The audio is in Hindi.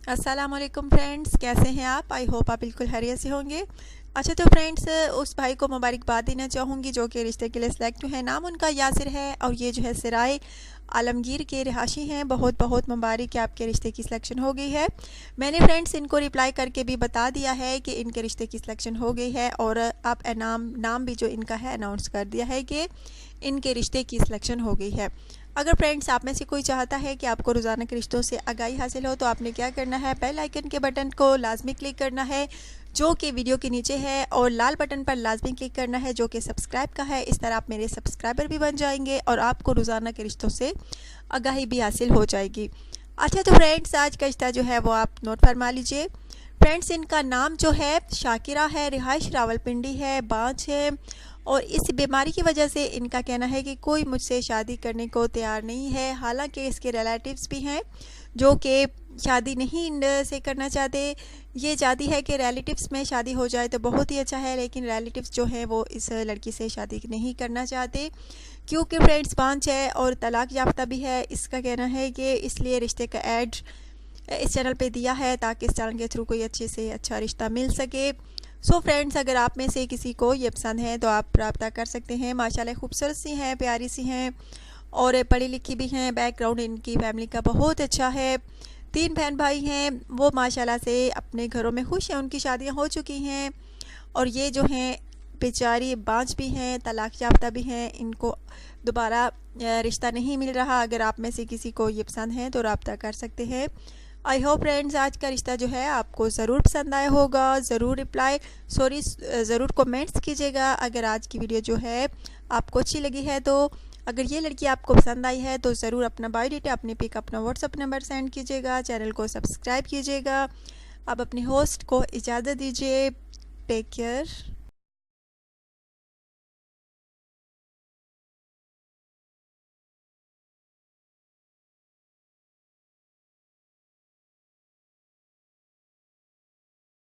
अस्सलामुअलैकुम फ्रेंड्स, कैसे हैं आप? आई होप आप बिल्कुल खैरियत से होंगे। अच्छा तो फ्रेंड्स, उस भाई को मुबारकबाद देना चाहूँगी जो कि रिश्ते के लिए सिलेक्ट हुए हैं। नाम उनका यासिर है और ये जो है सराय आलमगीर के रहाशी हैं। बहुत बहुत मुबारक है, आपके रिश्ते की सिलेक्शन हो गई है। मैंने फ्रेंड्स इनको रिप्लाई करके भी बता दिया है कि इनके रिश्ते की सिलेक्शन हो गई है और अब नाम भी जो इनका है अनाउंस कर दिया है कि इनके रिश्ते की सिलेक्शन हो गई है। अगर फ्रेंड्स आप में से कोई चाहता है कि आपको रोज़ाना के रिश्तों से आगाही हासिल हो तो आपने क्या करना है, बेल आइकन के बटन को लाजमी क्लिक करना है जो कि वीडियो के नीचे है, और लाल बटन पर लाजमी क्लिक करना है जो कि सब्सक्राइब का है। इस तरह आप मेरे सब्सक्राइबर भी बन जाएंगे और आपको रोज़ाना के रिश्तों से आगाही भी हासिल हो जाएगी। अच्छा तो फ्रेंड्स, आज का रिश्ता जो है वो आप नोट फरमा लीजिए। फ्रेंड्स, इनका नाम जो है शाकिरा है, रिहाइश रावलपिंडी है, बाँझ है और इस बीमारी की वजह से इनका कहना है कि कोई मुझसे शादी करने को तैयार नहीं है। हालांकि इसके रिलेटिव्स भी हैं जो कि शादी नहीं से करना चाहते। ये चाहती है कि रिलेटिव्स में शादी हो जाए तो बहुत ही अच्छा है, लेकिन रिलेटिव्स जो हैं वो इस लड़की से शादी नहीं करना चाहते क्योंकि फ्रेंड्स बाँझ है और तलाक याफ्ता भी है। इसका कहना है कि इसलिए रिश्ते का ऐड इस चैनल पे दिया है ताकि इस चैनल के थ्रू कोई अच्छे से अच्छा रिश्ता मिल सके। सो फ्रेंड्स, अगर आप में से किसी को ये पसंद है तो आप रब्ता कर सकते हैं। माशाल्लाह खूबसूरत सी हैं, प्यारी सी हैं और पढ़ी लिखी भी हैं। बैकग्राउंड इनकी फैमिली का बहुत अच्छा है। 3 बहन भाई हैं, वो माशाल्लाह से अपने घरों में खुश हैं, उनकी शादियां हो चुकी हैं और ये जो हैं बेचारी बाँझ भी हैं, तलाक याफ्ता भी हैं, इनको दोबारा रिश्ता नहीं मिल रहा। अगर आप में से किसी को ये पसंद है तो रब्ता कर सकते हैं। आई होप फ्रेंड्स आज का रिश्ता जो है आपको ज़रूर पसंद आया होगा। ज़रूर कमेंट्स कीजिएगा अगर आज की वीडियो जो है आपको अच्छी लगी है। तो अगर ये लड़की आपको पसंद आई है तो ज़रूर अपना बायोडाटा, अपने पिक, अपना व्हाट्सअप नंबर सेंड कीजिएगा। चैनल को सब्सक्राइब कीजिएगा। अब अपने होस्ट को इजाज़त दीजिए। Take care.